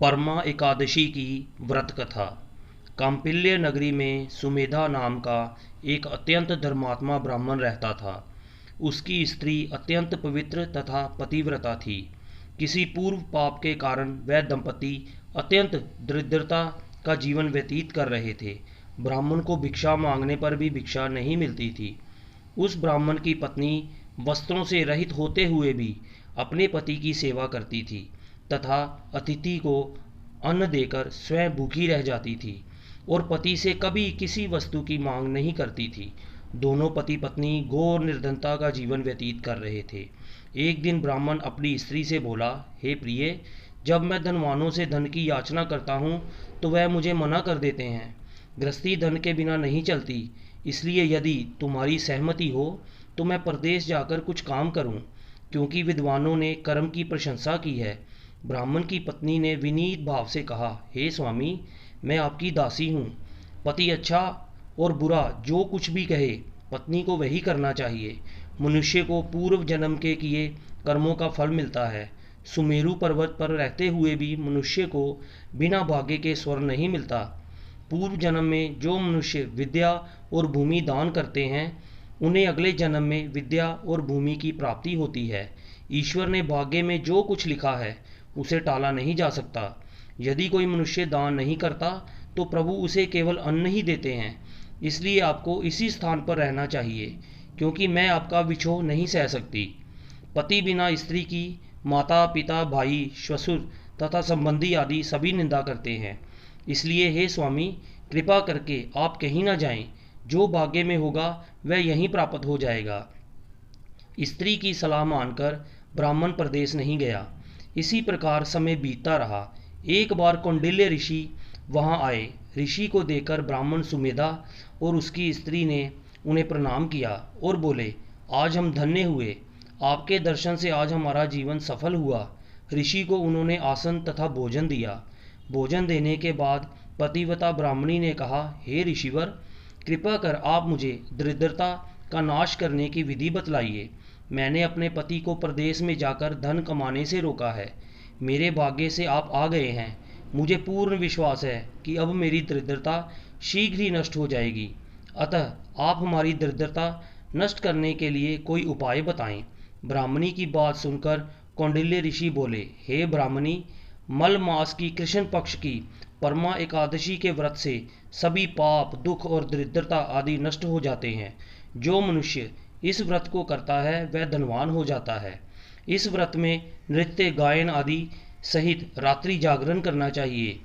परमा एकादशी की व्रत कथा। कांपिल्य नगरी में सुमेधा नाम का एक अत्यंत धर्मात्मा ब्राह्मण रहता था। उसकी स्त्री अत्यंत पवित्र तथा पतिव्रता थी। किसी पूर्व पाप के कारण वह दंपति अत्यंत दरिद्रता का जीवन व्यतीत कर रहे थे। ब्राह्मण को भिक्षा मांगने पर भी भिक्षा नहीं मिलती थी। उस ब्राह्मण की पत्नी वस्त्रों से रहित होते हुए भी अपने पति की सेवा करती थी तथा अतिथि को अन्न देकर स्वयं भूखी रह जाती थी और पति से कभी किसी वस्तु की मांग नहीं करती थी। दोनों पति पत्नी घोर निर्धनता का जीवन व्यतीत कर रहे थे। एक दिन ब्राह्मण अपनी स्त्री से बोला, हे प्रिय, जब मैं धनवानों से धन की याचना करता हूँ तो वह मुझे मना कर देते हैं। गृहस्थी धन के बिना नहीं चलती, इसलिए यदि तुम्हारी सहमति हो तो मैं परदेश जाकर कुछ काम करूं, क्योंकि विद्वानों ने कर्म की प्रशंसा की है। ब्राह्मण की पत्नी ने विनीत भाव से कहा, हे स्वामी, मैं आपकी दासी हूँ। पति अच्छा और बुरा जो कुछ भी कहे, पत्नी को वही करना चाहिए। मनुष्य को पूर्व जन्म के किए कर्मों का फल मिलता है। सुमेरु पर्वत पर रहते हुए भी मनुष्य को बिना भाग्य के स्वर्ग नहीं मिलता। पूर्व जन्म में जो मनुष्य विद्या और भूमि दान करते हैं, उन्हें अगले जन्म में विद्या और भूमि की प्राप्ति होती है। ईश्वर ने भाग्य में जो कुछ लिखा है उसे टाला नहीं जा सकता। यदि कोई मनुष्य दान नहीं करता तो प्रभु उसे केवल अन्न ही देते हैं। इसलिए आपको इसी स्थान पर रहना चाहिए, क्योंकि मैं आपका विछोह नहीं सह सकती। पति बिना स्त्री की माता पिता भाई श्वशुर तथा संबंधी आदि सभी निंदा करते हैं। इसलिए हे स्वामी, कृपा करके आप कहीं न जाएं। जो भाग्य में होगा वह यहीं प्राप्त हो जाएगा। स्त्री की सलाह मानकर ब्राह्मण प्रदेश नहीं गया। इसी प्रकार समय बीतता रहा। एक बार कौंडिल्य ऋषि वहां आए। ऋषि को देखकर ब्राह्मण सुमेधा और उसकी स्त्री ने उन्हें प्रणाम किया और बोले, आज हम धन्य हुए। आपके दर्शन से आज हमारा जीवन सफल हुआ। ऋषि को उन्होंने आसन तथा भोजन दिया। भोजन देने के बाद पतिव्रता ब्राह्मणी ने कहा, हे ऋषिवर, कृपा कर आप मुझे दरिद्रता का नाश करने की विधि बतलाइए। मैंने अपने पति को प्रदेश में जाकर धन कमाने से रोका है। मेरे भाग्य से आप आ गए हैं। मुझे पूर्ण विश्वास है कि अब मेरी दरिद्रता शीघ्र ही नष्ट हो जाएगी। अतः आप हमारी दरिद्रता नष्ट करने के लिए कोई उपाय बताएं। ब्राह्मणी की बात सुनकर कौंडिल्य ऋषि बोले, हे ब्राह्मणी, मल मास की कृष्ण पक्ष की परमा एकादशी के व्रत से सभी पाप दुख और दरिद्रता आदि नष्ट हो जाते हैं। जो मनुष्य इस व्रत को करता है वह धनवान हो जाता है। इस व्रत में नृत्य गायन आदि सहित रात्रि जागरण करना चाहिए।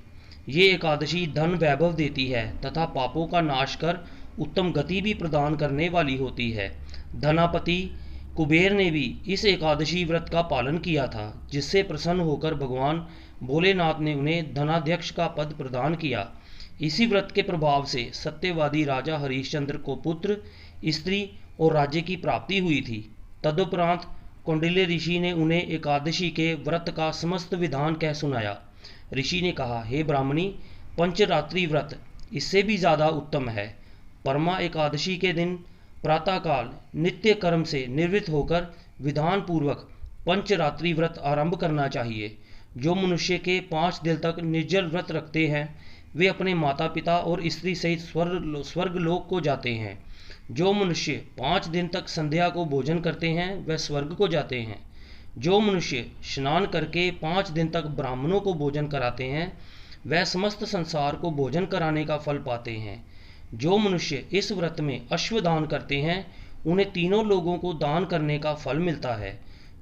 ये एकादशी धन वैभव देती है तथा पापों का नाश कर उत्तम गति भी प्रदान करने वाली होती है। धनापति कुबेर ने भी इस एकादशी व्रत का पालन किया था, जिससे प्रसन्न होकर भगवान भोलेनाथ ने उन्हें धनाध्यक्ष का पद प्रदान किया। इसी व्रत के प्रभाव से सत्यवादी राजा हरिश्चंद्र को पुत्र, स्त्री और राज्य की प्राप्ति हुई थी। तदुपरांत कौंडिल्य ऋषि ने उन्हें एकादशी के व्रत का समस्त विधान कह सुनाया। ऋषि ने कहा, हे ब्राह्मणी, पंचरात्रि व्रत इससे भी ज्यादा उत्तम है। परमा एकादशी के दिन प्रातःकाल नित्य कर्म से निवृत्त होकर विधान पूर्वक पंचरात्रि व्रत आरंभ करना चाहिए। जो मनुष्य के 5 दिन तक निर्जल व्रत रखते हैं वे अपने माता पिता और स्त्री सहित स्वर्गलोक को जाते हैं। जो मनुष्य 5 दिन तक संध्या को भोजन करते हैं वह स्वर्ग को जाते हैं। जो मनुष्य स्नान करके 5 दिन तक ब्राह्मणों को भोजन कराते हैं वह समस्त संसार को भोजन कराने का फल पाते हैं। जो मनुष्य इस व्रत में अश्वदान करते हैं उन्हें तीनों लोगों को दान करने का फल मिलता है।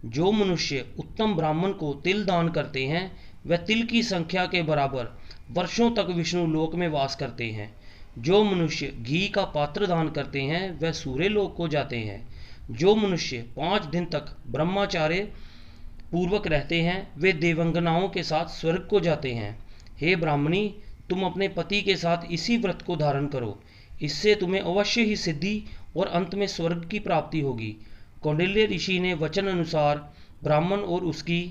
जो मनुष्य उत्तम ब्राह्मण को तिल दान करते हैं वह तिल की संख्या के बराबर वर्षों तक विष्णु लोक में वास करते हैं। जो मनुष्य घी का पात्र दान करते हैं वह सूर्य लोक को जाते हैं। जो मनुष्य 5 दिन तक ब्रह्मचार्य पूर्वक रहते हैं वे देवंगनाओं के साथ स्वर्ग को जाते हैं। हे ब्राह्मणी, तुम अपने पति के साथ इसी व्रत को धारण करो। इससे तुम्हें अवश्य ही सिद्धि और अंत में स्वर्ग की प्राप्ति होगी। कौंडिल्य ऋषि ने वचन अनुसार ब्राह्मण और उसकी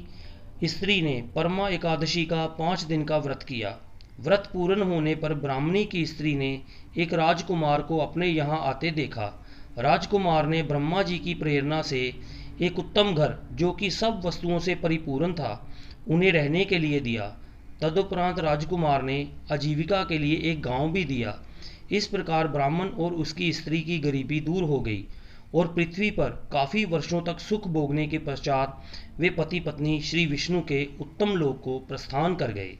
स्त्री ने परमा एकादशी का 5 दिन का व्रत किया। व्रत पूर्ण होने पर ब्राह्मणी की स्त्री ने एक राजकुमार को अपने यहाँ आते देखा। राजकुमार ने ब्रह्मा जी की प्रेरणा से एक उत्तम घर, जो कि सब वस्तुओं से परिपूर्ण था, उन्हें रहने के लिए दिया। तदुपरांत राजकुमार ने आजीविका के लिए एक गांव भी दिया। इस प्रकार ब्राह्मण और उसकी स्त्री की गरीबी दूर हो गई और पृथ्वी पर काफ़ी वर्षों तक सुख भोगने के पश्चात वे पति पत्नी श्री विष्णु के उत्तम लोक को प्रस्थान कर गए।